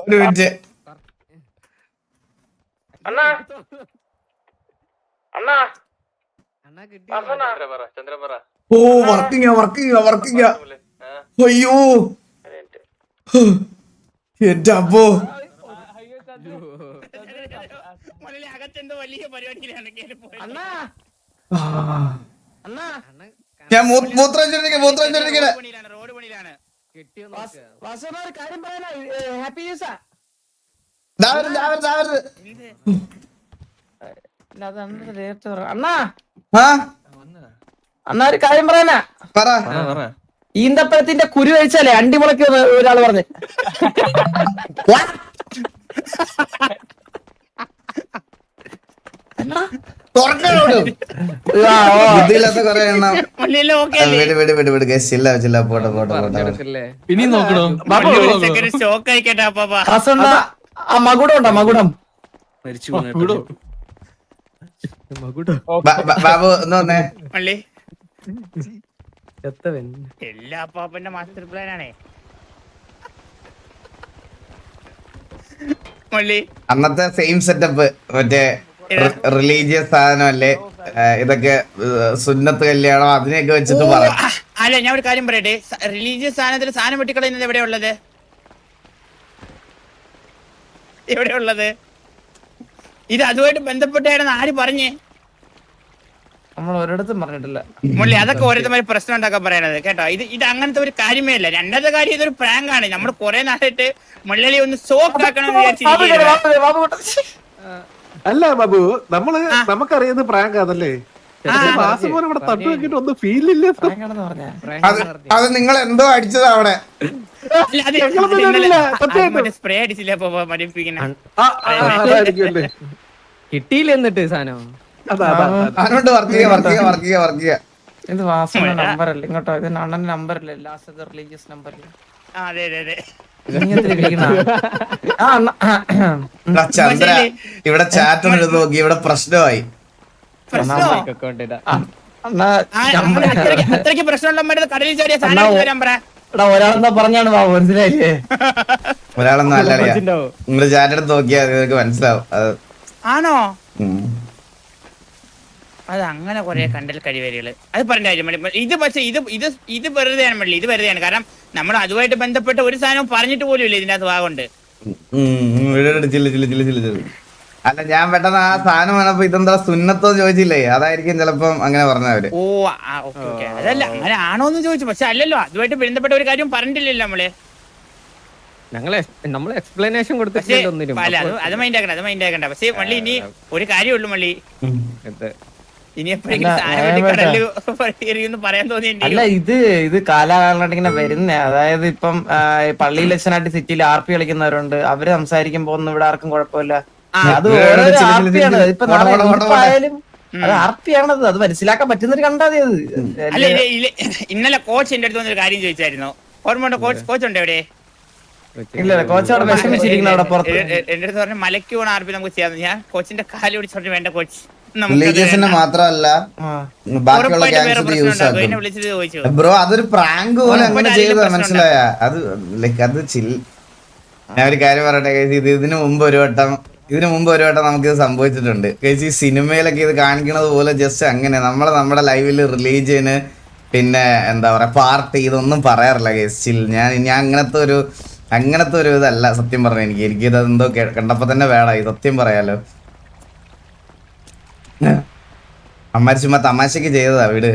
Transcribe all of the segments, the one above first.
ഒരു മിനിറ്റ് അണ്ണാ ഓ വർക്കിംഗ് അയ്യോ എന്റെ അപ്പോ അകത്തെന്തോ വലിയ പരിപാടിയിലാണ് ഞാൻ മൂത്രം റോഡ് പണിയിലാണ്. അണ്ണാ ഒരു കാര്യം പറയാനാ. ഈന്തപ്പഴത്തിന്റെ കുരു കഴിച്ചാലേ അണ്ടിമുളയ്ക്ക് ഒരാള് പറഞ്ഞു. ഇനി നോക്കണോ? മകുടം ഉണ്ടോ? മകുടം ബാബു ഒന്ന് വന്നേ. എല്ലാ അപ്പാപ്പന്റെ മാസ്റ്റർ പ്ലാൻ ആണേ. അന്നത്തെ സെയിം സെറ്റപ്പ് മറ്റേ റിലീജിയസ് സാധനമല്ലേ ഇതൊക്കെ, സുന്നത്ത് കല്യാണം അതിനെയൊക്കെ വെച്ചിട്ട് പറയാം. അല്ല ഞാൻ ഒരു കാര്യം പറയട്ടെ, റിലീജിയസ് സാധനത്തിൽ സാധനം വെട്ടിക്കളയുന്നത് എവിടെയുള്ളത്? ഇത് അതുമായിട്ട് ബന്ധപ്പെട്ടാണെന്ന് ആര് പറഞ്ഞേ? നമ്മൾ ഒരിടത്തും പറഞ്ഞിട്ടില്ല മുള്ളി. അതൊക്കെ ഓരോരുത്തരും പ്രശ്നം ഉണ്ടാക്കാൻ പറയണത് കേട്ടോ. ഇത് അങ്ങനത്തെ ഒരു കാര്യമേ അല്ല. രണ്ടാമത്തെ കാര്യം ഇതൊരു പ്രാങ്ക് ആണ്. നമ്മൾ കുറെ നാളായിട്ട് മുള്ളി ഒന്ന് ഷോക്ക് ആക്കണം എന്ന് വിചാരിച്ചിരിക്കുകയാണ്. അല്ല ബാബു, നമുക്കറിയുന്നത് പ്രാങ്ക് അതല്ലേ? ഇവിടെ തട്ടു വെക്കിട്ട് ഒന്നും ഫീൽ ഇല്ല. അത് നിങ്ങൾ എന്തോ അടിച്ചത് അവിടെ. സ്പ്രേ അടിച്ചില്ല കിട്ടിയില്ല. എന്നിട്ട് സാധനം അതുകൊണ്ട് വർക്ക് ഇത് വാസന നമ്പർ അല്ല ഇങ്ങോട്ടോ. ഇത് അണ്ണന്റെ നമ്പർ അല്ലേ? Last religious number. ചന്ദ്ര ഇവിടെ ചാറ്റ് ഒന്ന് നോക്കി, ഇവിടെ പ്രശ്നമായി. അത്രയ്ക്ക് പ്രശ്നമുള്ള കടലിൽ ചാടിയ സാധനം വരാൻ പറ. ഒരാളെന്താ പറഞ്ഞാണ് മനസ്സിലായില്ലേ? ഒരാളൊന്നും അല്ല, നിങ്ങള് ചാറ്റ് എടുത്ത് നോക്കിയാൽ നിങ്ങൾക്ക് മനസ്സിലാവും. ആണോ? അത് അങ്ങനെ കുറെ കണ്ടൽ കഴിവേരികള് അത് പറഞ്ഞ കാര്യം. ഇത് പക്ഷെ ഇത് വെറുതെയാണ് മള്ളി. ഇത് വെറുതെയാണ്. കാരണം നമ്മൾ അതുമായിട്ട് ബന്ധപ്പെട്ട ഒരു സാധനവും പറഞ്ഞിട്ട് പോലും ഇല്ല ഇതിന്റെ അകത്ത് ഭാഗമുണ്ട്. അല്ല ഞാൻ പെട്ടെന്ന് ആ സാധനം വന്നപ്പോ ഇതെന്താ സുന്നത്തോ ചോദിച്ചില്ലേ, അതായിരിക്കും ചിലപ്പം അങ്ങനെ പറഞ്ഞവര്. ഓ ഓക്കെ അതല്ല അങ്ങനെ ആണോന്ന് ചോദിച്ചു. പക്ഷെ അല്ലല്ലോ, അതുമായിട്ട് ബന്ധപ്പെട്ട ഒരു കാര്യം പറഞ്ഞിട്ടില്ലല്ലോ നമ്മള്. നമ്മള് എക്സ്പ്ലനേഷൻ കൊടുത്തിട്ടില്ല. അത് മൈൻഡ് ആക്കണ്ട. പക്ഷെ മള്ളി ഇനി ഒരു കാര്യമുള്ളൂ മള്ളി. ഇനി എപ്പോഴെങ്കിലും പറയാൻ തോന്നിയില്ല. അല്ല ഇത് കാലാകാലമായിട്ട് ഇങ്ങനെ വരുന്നേ. അതായത് ഇപ്പം പള്ളിയിൽ അച്ഛനായിട്ട് സിറ്റിയിൽ ആർപി കളിക്കുന്നവരുണ്ട്. അവര് സംസാരിക്കുമ്പോ ഒന്നും ഇവിടെ ആർക്കും കുഴപ്പമില്ല. അത് ആർപിയാണ്. ഇപ്പൊ ആയാലും അത് ആർപിയാണത്. അത് മനസ്സിലാക്കാൻ പറ്റുന്നൊരു കണ്ടാതെ. അത് ഇന്നലെ കോച്ച് എന്റെ അടുത്ത് വന്നൊരു കാര്യം ചോദിച്ചായിരുന്നു. ഓർമ്മ കോച്ച് ഉണ്ട് എവിടെ? ഇല്ല കോച്ച് അവിടെ വിഷമിച്ചിരിക്കുന്ന അവിടെ പുറത്ത്. എന്റെ അടുത്ത് പറഞ്ഞു മലയ്ക്ക് പോണ ആർപി നമുക്ക് ചെയ്യാം. ഞാൻ കോച്ചിന്റെ കാല് പിടിച്ചോണ്ട് വേണ്ട കോച്ച് റിലീജിയസിന് മാത്രല്ല ബാക്കിയുള്ള ഗ്യാങ്സ് യൂസ് ആക്കും. ബ്രോ അതൊരു പ്രാങ്ക് പോലെ അങ്ങനെ ചെയ്തതാ, മനസ്സിലായ? അത് അത് ഞാൻ ഒരു കാര്യം പറയട്ടെ. ഇതിനു മുമ്പ് ഒരു വട്ടം നമുക്ക് ഇത് സംഭവിച്ചിട്ടുണ്ട്. ഈ സിനിമയിലൊക്കെ ഇത് കാണിക്കണത് പോലെ ജസ്റ്റ് അങ്ങനെ നമ്മുടെ ലൈവില് റിലീജിയന് പിന്നെ എന്താ പറയാ പാർട്ടി ഇതൊന്നും പറയാറില്ല കേസിൽ. ഞാൻ അങ്ങനത്തെ ഒരു ഇതല്ല സത്യം പറഞ്ഞ. എനിക്കിത് എന്തോ കണ്ടപ്പോ തന്നെ വേണം സത്യം പറയാലോ. അമ്മാര് ചുമ്മാ തമാശക്ക് ചെയ്തതാ വീട്.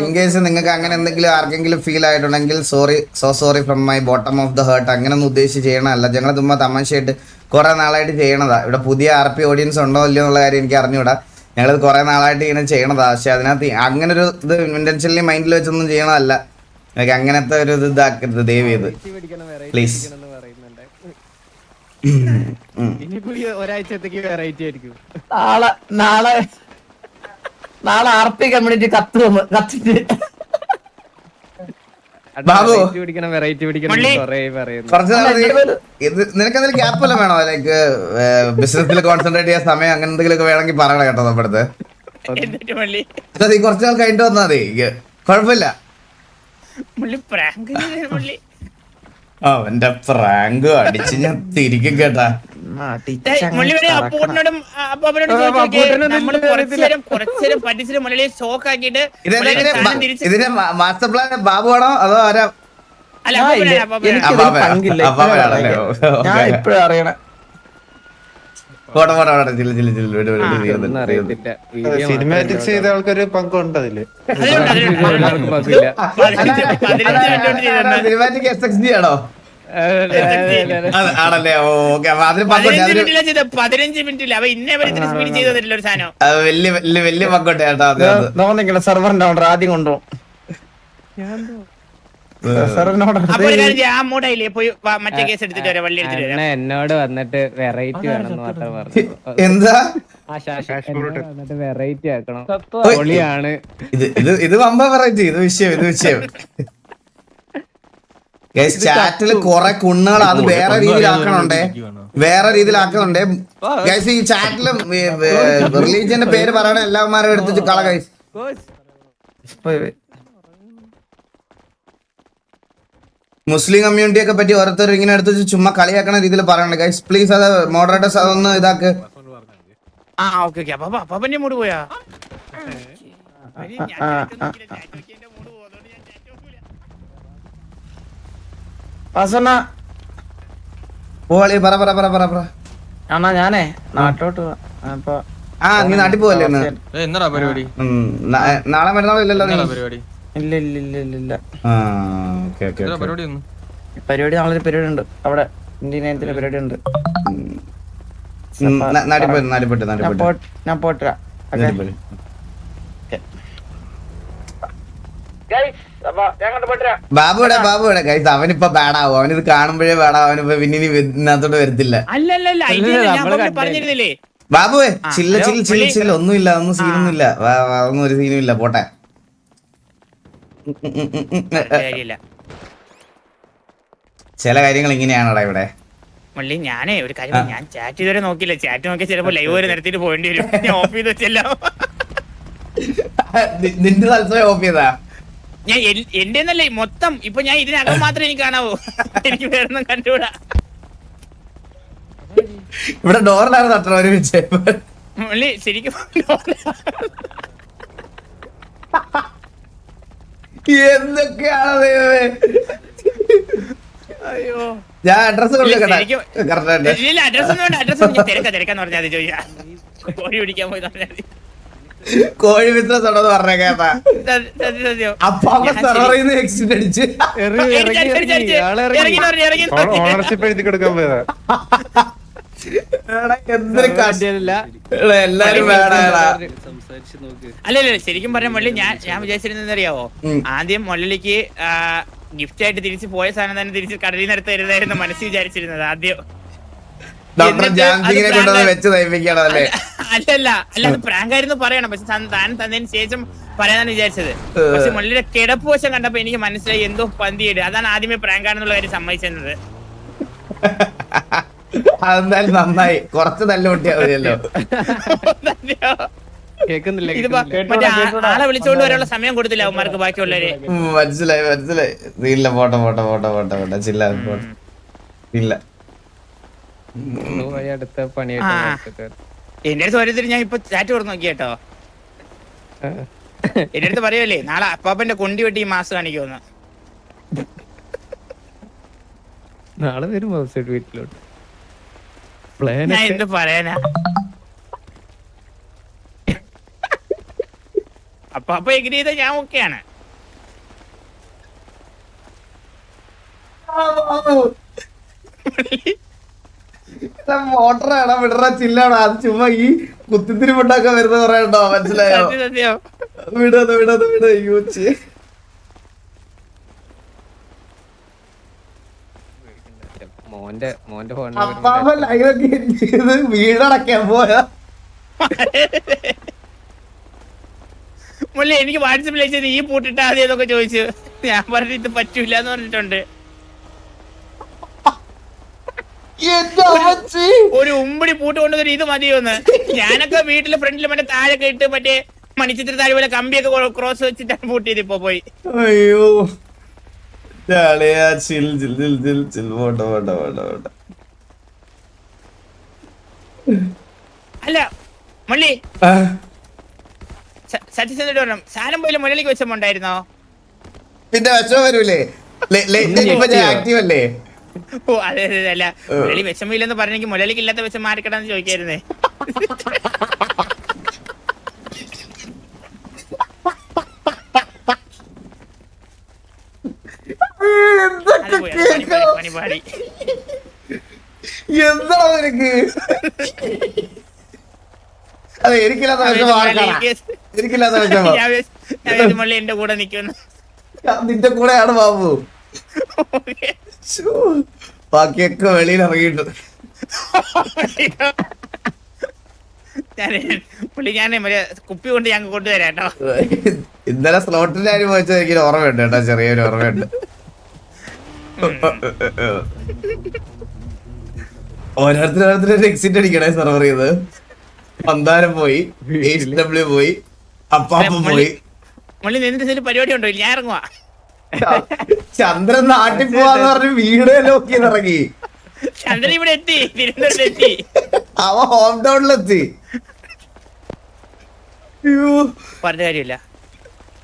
ഇൻകേസ് നിങ്ങൾക്ക് അങ്ങനെ എന്തെങ്കിലും ആർക്കെങ്കിലും ഫീൽ ആയിട്ടുണ്ടെങ്കിൽ sorry from my bottom of the heart. അങ്ങനെ ഒന്നും ഉദ്ദേശിച്ച് ചെയ്യണമല്ല. ഞങ്ങൾ ചുമ്മാ തമാശയായിട്ട് കുറെ നാളായിട്ട് ചെയ്യണതാ. ഇവിടെ പുതിയ RP ഓഡിയൻസ് ഉണ്ടോ ഇല്ലയോ എന്നുള്ള കാര്യം എനിക്ക് അറിഞ്ഞൂടാ. ഞങ്ങളിത് കുറെ നാളായിട്ട് ഇങ്ങനെ ചെയ്യണതാ. പക്ഷെ അതിനകത്ത് അങ്ങനെ ഒരു ഇത് ഇന്റൻഷനലി മൈൻഡിൽ വെച്ചൊന്നും ചെയ്യണതല്ല. എനിക്ക് അങ്ങനത്തെ ഒരു ഇത് ഇതാക്കരുത് ദയവ് ചെയ്ത് പ്ലീസ്. ഒരാഴ്ചത്തേക്ക് വെറൈറ്റി ആയിരിക്കും. നാളെ RP കമ്മ്യൂണിറ്റി കത്തിട്ട് ബാബു വെറൈറ്റി പിടിക്കണം മള്ളി. കൊറേ പറയുന്നു. കുറച്ച് നിനക്ക് എന്തെങ്കിലും ഗ്യാപ്പ് വല്ലതും വേണോ? ലൈക്ക് ബിസിനസ്സിൽ കോൺസെൻട്രേറ്റ് ചെയ്യാൻ സമയം അങ്ങനെ എന്തെങ്കിലും വേണമെങ്കിൽ പറയണം കേട്ടോ നമ്മുടെ അടുത്ത്. എന്നിട്ട് മള്ളി നീ കുറച്ച് നാൾ കഴിഞ്ഞിട്ട് വന്നാൽ മതി, കുഴപ്പമില്ല. മള്ളി പ്രാങ്ക് മള്ളി അവന്റെ പ്രാങ്ക് അടിച്ച് ഞാൻ തിരിക്കും കേട്ടാ. മള്ളി വരെ അപ്പൂട്ടനോടും അപ്പാപ്പനോടും ചോദിച്ചു നമ്മള് കുറച്ചേരം പറ്റിച്ചിട്ട് മള്ളിയെ ഷോക്ക് ആക്കിയിട്ട് ഇതിന്റെ മാസ്റ്റർ പ്ലാൻ ബാബുവാണോ അതോ ആരാ? അല്ല അപ്പാപ്പനാണ് അപ്പാപ്പനാണല്ലേ? ഞാൻ ഇപ്പഴും അറിയണ പോട്ടെ പോട്ടെ പോട്ടെ, ചില്ല ചില്ല ചില്ല വിട് വിട് വിട് വിട്. ഒന്നും അറിയത്തില്ല. വീഡിയോ സിനിമാറ്റിക്സ് ചെയ്ത ആൾക്കൊരു പങ്കുണ്ട് അതില്. എല്ലാവർക്കും പങ്കില്ല. സിനിമാറ്റിക് SXD ആണോ? ആണല്ലേ? ഓക്കെ, അപ്പൊ അതിന് പങ്കുണ്ട്. 15 മിനിറ്റില്ല അവ ഇന്നേ വരെ ഇത്ര സ്പീഡ് ചെയ്തു തന്നില്ല ഒരു സാധനം. വലിയ വലിയ വലിയ പങ്കുണ്ട് കേട്ടോ അത്. നോക്കുന്നില്ല സെർവറിന്റെ ഓർഡർ ആദ്യം കൊണ്ടുപോകും. സെർവറിന്റെ ഓർഡർ അപ്പൊ ഒരു കാര്യം ചെയ്യാം, ആ മൂടായില്ലേ പോയി മറ്റേ കേസ് എടുത്തിട്ട് വരാം, വള്ളി എടുത്തിട്ട് വരാം. അണ്ണ എന്നോട് വന്നിട്ട് വെറൈറ്റി വേണമെന്ന് മാത്രം പറഞ്ഞു. എന്താ വന്നിട്ട് വെറൈറ്റി ആക്കണം, പൊളിയാണ്. ഇത് വമ്പ വെറൈറ്റി. ഇത് വിഷയം ചാറ്റില് കൊറേ കുണ്ണുകൾ അത് വേറെ രീതിയിലാക്കണുണ്ടേ, ഗൈസ്. ഈ ചാറ്റില് റിലീജിയന്റെ പേര് പറയണ എല്ലാവന്മാരും എടുത്തിട്ട് കള ഗൈസ്. മുസ്ലിം കമ്മ്യൂണിറ്റി ഒക്കെ പറ്റി ഓരോരുത്തർ ഇങ്ങനെ എടുത്ത് ചുമ്മാ കളിയാക്കണ രീതിയിൽ പറയണേ ഗൈസ്. പ്ലീസ് അത് മോഡറേറ്റേഴ്സ് അതൊന്ന് ഇതാക്ക്. Okay okay. അപ്പൊ അപ്പാപ്പന്റെ മൂട് പോയാ പോളി പറ പറ പറ പറ പറ. അണ്ണാ ഞാനേ നാട്ടോട്ട് പോവാ. അപ്പൊ നീ നാട്ടിൽ പോവല്ലേ ഇന്ന്? എന്നാ പരിപാടി? നാളെ മറ്റന്നാളും ഇല്ലല്ലോ നീ? പരിപാടി ഇല്ല ഇല്ല ഇല്ല ഇല്ല ഇല്ല. പരിപാടി ഒന്നും പരിപാടി നാളെ ഒരു പരിപാടി ഉണ്ട് അവിടെ, ഇന്ത്യൻ നയനത്തിന്റെ പരിപാടി ഉണ്ട്. ഞാൻ പോട്ടാ. ബാബുടെ ഗൈസ് അവനിപ്പോ ബാഡാവും. അവനിത് കാണുമ്പോഴേ ബാഡാവും. അവനിപ്പോ പിന്നെ ഇനി ഇതിനകത്തോട്ട് വരത്തില്ല. പറഞ്ഞിരുന്നില്ലേ ബാബുവേ ചില്ല ചില്ല ചില്ല ചില്ല. ഒന്നുമില്ല, ഒന്നും സീനൊന്നുമില്ല. ഒന്നും ഒരു സീനും ഇല്ല, പോട്ടെ. ചില കാര്യങ്ങൾ ഇങ്ങനെയാണോടാ ഇവിടെ. മള്ളി ഞാനേ ഒരു കാര്യം, ഞാൻ ചാറ്റ് ഇതുവരെ നോക്കില്ല. ചാറ്റ് നോക്കി ചിലപ്പോ ലൈവ് വരെ നിർത്തിയിട്ട് പോകേണ്ടി വരും. ഞാൻ ഓഫ് ചെയ്ത് വെച്ചല്ലോ. നിന്റെ തത്സമയം ഓഫ് ചെയ്താ? ഞാൻ എന്റെ എന്നല്ലേ മൊത്തം. ഇപ്പൊ ഞാൻ ഇതിനകം മാത്രമേ എനിക്ക് കാണാവൂ, എനിക്ക് വേറൊന്നും കണ്ടുകൂടാ. ഇവിടെ ഡോറിലാണ് തട്ടണ ഒരുമിച്ച്. മള്ളി ശരിക്കും എന്തൊക്കെയാണ് ദൈവമേ. അയ്യോ, ഞാൻ അഡ്രസ് കൊടുക്കട്ടെ? അഡ്രസ് ഒന്നും അഡ്രസ് തിരക്കാന്ന് പറഞ്ഞാൽ മതി. ചോദിച്ചാ കോഴി പിടിക്കാൻ പോയി പറഞ്ഞാൽ മതി. കോഴി ബിസിനസ് ഉണ്ടോന്ന് പറഞ്ഞേ കേട്ടാ. അപ്പൊ എക്സിറ്റ് അടിച്ച് ഓണർഷിപ്പ് എഴുതി കൊടുക്കാൻ പോയതാ. എല്ലാരും അല്ലല്ല ശരിക്കും പറഞ്ഞ മള്ളി ഞാൻ വിചാരിച്ചിരുന്നത് അറിയാവോ, ആദ്യം മൊള്ളിക്ക് ഗിഫ്റ്റ് ആയിട്ട് തിരിച്ചു പോയ സാധനം തന്നെ തിരിച്ച് കടലിൽ നിന്ന് എടുത്ത് തരുന്നതായിരുന്നു മനസ്സിൽ വിചാരിച്ചിരുന്നത് ആദ്യം. ഡോക്ടർ ജാൻസിങ്ങിനെ കൊണ്ടുവന്ന് വെച്ച് തയ്പ്പിക്കണം അല്ലേ? അല്ലല്ല അത് പ്രാങ്ക് ആയിരുന്നു പറയണം, പക്ഷെ താൻ തന്നതിന് ശേഷം പറയാനാണ് വിചാരിച്ചത്. പക്ഷെ മള്ളിയുടെ കിടപ്പ് വശം കണ്ടപ്പോ എനിക്ക് മനസ്സിലായി എന്തോ പന്തിയിട്. അതാണ് ആദ്യമേ പ്രാങ്ക് ആണെന്നുള്ള കാര്യം സമ്മതിച്ചത്. അതെന്തായാലും നന്നായി. കുറച്ച് നല്ല കുട്ടിയാ മതിയല്ലോ. കേക്കുന്നില്ല. മറ്റേ ആളെ വിളിച്ചോണ്ട് വരാനുള്ള സമയം കൊടുത്തില്ല അവന്മാർക്ക് ബാക്കിയുള്ളവര്. മനസ്സിലായി. ഇല്ല പോട്ടെ ചില്ല ഇല്ല. അടുത്ത പണിയായിട്ട് എന്റെ അടുത്ത് ഓരോരുത്തർ ഞാൻ ഇപ്പൊ ചാറ്റ് കൊടുത്ത് നോക്കി കേട്ടോ. എന്റെ അടുത്ത് പറയുമല്ലേ നാളെ അപ്പാപ്പന്റെ കൊണ്ടി വെട്ടി ഈ മാസം കാണിക്കുമെന്ന്. നാളെ വരും വീട്ടിലോട്ട്. ഞാൻ എന്ത് പറയാനാ. അപ്പൊ എഗ്രി ചെയ്താൽ ഞാൻ ഓക്കെയാണ്. മോട്ടറാണോ വിടറ ചില്ലാണോ? അത് ചുമ്മാ ഈ കുത്തിത്തിരി പൊട്ടാക്കാൻ വരുന്ന പറയണ്ടോ? മനസ്സിലായോ? വിടത് യൂച്ച്. മോന്റെ അപ്പാപ്പ ലൈവൊക്കെ ചെയ്ത് വീടടക്കാൻ പോയാ. മുള്ളി എനിക്ക് വാട്സപ്പിൽ അയച്ചത് ഈ പൂട്ടിട്ടാ മതി എന്നൊക്കെ ചോദിച്ചു. ഞാൻ പറഞ്ഞു ഇത് പറ്റൂല എന്ന് പറഞ്ഞിട്ടുണ്ട്. ഒരു ഉമ്പടി പൂട്ട് കൊണ്ടുവന്നിട്ട് ഇത് മതിയോന്ന്. ഞാനൊക്കെ വീട്ടിലെ ഫ്രണ്ടിൽ മറ്റേ താഴൊക്കെ ഇട്ട് മറ്റേ മണിച്ചിത്ര താഴെ പോലെ കമ്പിയൊക്കെ ക്രോസ് വെച്ചിട്ടാണ് പൂട്ട് ചെയ്ത് ഇപ്പൊ പോയി. അയ്യോ പോട്ടെ. അല്ല മള്ളി സത്യസന്ധമായിട്ട് പറഞ്ഞു, സാധനം പോയില്ല മുരളിക്ക് വെച്ചമുണ്ടായിരുന്നോ? പിന്നെ വിഷമം വരൂലേ? ആക്റ്റീവ് അല്ലേ? ഓ അതെ അതെ അല്ല, മുരളി വിഷമില്ലെന്ന് പറഞ്ഞെങ്കിൽ മുരളിക്ക് ഇല്ലാത്ത വിഷം മാറിക്കണമെന്ന് ചോദിക്കായിരുന്നേ. പണിപാടി എന്താ നിനക്ക്? അതെ എനിക്കില്ലാത്ത എനിക്കില്ലാത്ത വിഷമം മള്ളി എന്റെ കൂടെ നിൽക്കുന്നു. നിന്റെ കൂടെയാണ് ബാബു. ബാക്കിയൊക്കെ വെളിയിൽ ഇറങ്ങിയിട്ട് ഞാൻ കുപ്പി കൊണ്ട് ഞങ്ങൾ കൊണ്ടുവരാം കേട്ടോ. ഇന്നലെ സ്ലോട്ടിന്റെ കാര്യം ചോദിച്ചാൽ എനിക്ക് ഓർമ്മയുണ്ട് കേട്ടോ, ചെറിയൊരു ഓർമ്മയുണ്ട്. ഓരോരുത്തരോരുത്തരും എക്സിറ്റ് അടിക്കണേ സെർവർ ചെയ്ത്. മന്ദാരം പോയി, HW പോയി, അപ്പാപ്പ പോയി. മള്ളി നിന്റെ പരിപാടി ഉണ്ടോ? ഞാൻ ഇറങ്ങുവാ. ചന്ദ്രൻ നാട്ടിൽ പോവാന്ന് പറഞ്ഞ് വീഡിയോ ലോക്ക് ചെയ്ത് ഇറങ്ങി. ചന്ദ്രൻ ഇവിടെ എത്തി, തിരുവനന്തപുരത്തെത്തി. അവ ഹോം ടൗണിലെത്തി. പറഞ്ഞ കാര്യമില്ല,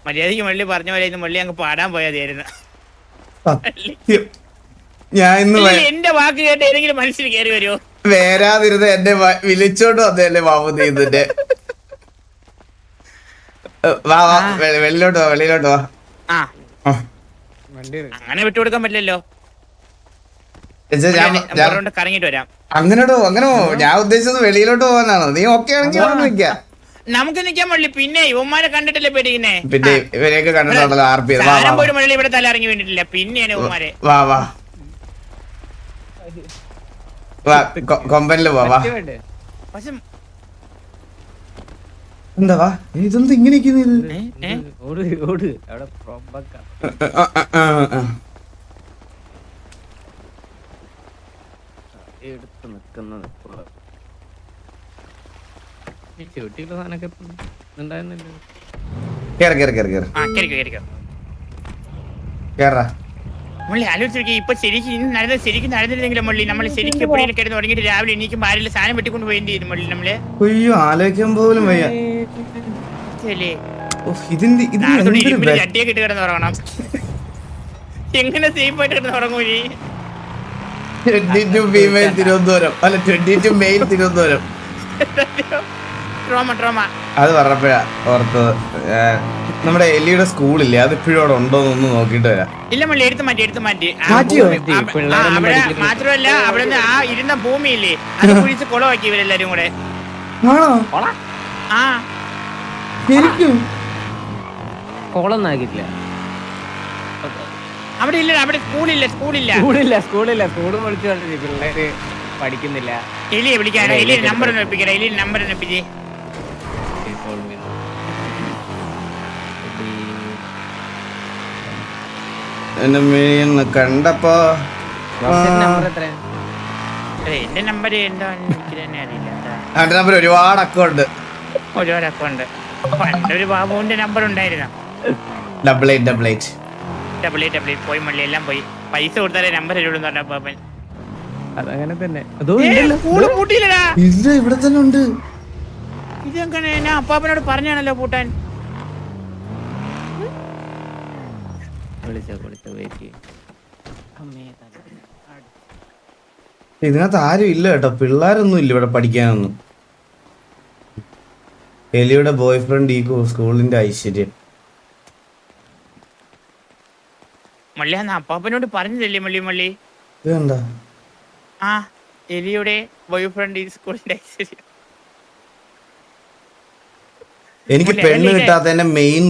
മര്യാദക്ക് മള്ളി പറഞ്ഞ പോലെ മള്ളി അങ്ങ് പാടാൻ പോയതായിരുന്നു. ഞാൻ ഇന്ന് എന്റെ വാക്ക് കേട്ട് ഏതെങ്കിലും മനസ്സിൽ കയറി വരുമോ? വേരാതിരുന്ന് എന്നെ വിളിച്ചോണ്ട് വന്നല്ലേ ബാബു നീതിന്റെ. വാ വാ വെളിയിലോട്ട് വാ, വെളിയിലോട്ട് വാ. ആ അങ്ങനെ വിട്ടുകൊടുക്കാൻ പറ്റില്ലല്ലോ. കറങ്ങിട്ട് വരാം. അങ്ങനോട്ടോ അങ്ങനെ ഞാൻ ഉദ്ദേശിച്ചത് വെളിയിലോട്ട് പോകാനാണോ? നീ ഓക്കെ ആണെങ്കിൽ അവിടെ നിൽക്കാം. നമുക്ക് നിക്കാൻ പറ്റില്ല. പിന്നെ ഇവന്മാരെ കണ്ടിട്ടല്ലേ പേടിക്കുന്നേ. പിന്നെ ഇവരെയൊക്കെ കണ്ടിട്ടുണ്ടല്ലോ RP. പോലും മഴ ഇവിടെ തല ഇറങ്ങി വേണ്ടിട്ടില്ല. പിന്നെയാണ് ഇവന്മാരെ. വാ വാ വാ കൊമ്പനില് പോവാ. പക്ഷെ എന്താ വാ ഇതെന്താ ഇങ്ങനെ എടുത്ത് നിക്കുന്നത് ചൂട്ടിയുള്ള സാധനമൊക്കെ ഉണ്ടായിരുന്നല്ലോ. മുള്ളി ആലോചിച്ചു ഇപ്പൊ ശരിക്കും നടന്നിരുന്നെങ്കിലും മുള്ളി നമ്മള് ശരിക്കും എപ്പോഴേലും കിടന്ന് തുടങ്ങിയിട്ട് രാവിലെ എണീക്കും ആരെങ്കിലും സാധനം വെട്ടിക്കൊണ്ട് പോയേണ്ടി വരും മുള്ളി നമ്മള്. അയ്യോ ആലോചിക്കാൻ പോലും വയ്യ. ചട്ടിയൊക്കെ ഇട്ട് കിടന്ന് ഉറങ്ങണം. എങ്ങനെ സേഫ് ആയിട്ട് കിടന്ന് ഉറങ്ങൂലി? 22 ഫീമെയിൽ തിരുവനന്തപുരം അല്ല 22 മെയിൽ തിരുവനന്തപുരം. അത് പറഞ്ഞപ്പോഴാ ഓർത്തത്. നമ്മുടെ എലിയുടെ സ്കൂളില്ലേ അത് ഇപ്പോഴും അവിടെ ഉണ്ടോന്നൊന്ന് നോക്കിട്ട് വരാം. ഇല്ല മള്ളി എടുത്ത് മാറ്റി. മാത്രമല്ല അവിടെ നിന്ന് ആ ഇരുന്ന ഭൂമിയില്ലേ അത് കുഴിച്ച് കുളമാക്കി ഇവരെല്ലാരും കൂടെ. ആ ശരിക്കും കോളൊന്നും ആക്കിയിട്ടില്ല അവിടെ. ഇല്ല അവിടെ സ്കൂളില്ല. സ്കൂള് വിളിച്ചു പിള്ളേര് പഠിക്കുന്നില്ല. എലിയെ വിളിക്കാനോ? എലിയുടെ നമ്പർ ഒന്ന് വെപ്പിക്കണേ. എലിയുടെ നമ്പർ ഒന്ന് വെപ്പിച്ചേ. കണ്ടപ്പോ എന്റെ നമ്പർ എന്താ എനിക്ക് തന്നെ അറിയില്ല. എന്റെ നമ്പർ ഒരുപാട് അക്കൗണ്ട് പണ്ട് ഒരു ബാബുവിന്റെ നമ്പർ ഉണ്ടായിരുന്നു. 8888 പോയി മള്ളി എല്ലാം പോയി. പൈസ കൊടുത്താലേ നമ്പർ തരുള്ളൂ പറഞ്ഞപ്പോ അതങ്ങനെ തന്നെ ഇല്ല ഇവിടെ തന്നെ ഉണ്ട്. ഇതെങ്ങനെ ഞാൻ അപ്പാപ്പനോട് പറഞ്ഞാണല്ലോ പൂട്ടാൻ. ഇതിനകത്ത് ആരും ഇല്ല കേട്ടോ, പിള്ളേരൊന്നും ഇല്ല ഇവിടെ പഠിക്കാനൊന്നും. എലിയുടെ ബോയ് ഫ്രണ്ട് ഈ സ്കൂളിന്റെ ഐശ്വര്യം. മള്ളി അന്ന് അപ്പാപ്പനോട് പറഞ്ഞതല്ലേ മള്ളി? ഇതെന്താ? ആ എലിയുടെ ബോയ് ഫ്രണ്ട് ഈ സ്കൂളിന്റെ ഐശ്വര്യം. എനിക്ക് പെണ്ണ് കിട്ടാത്തതിന്റെ മെയിൻ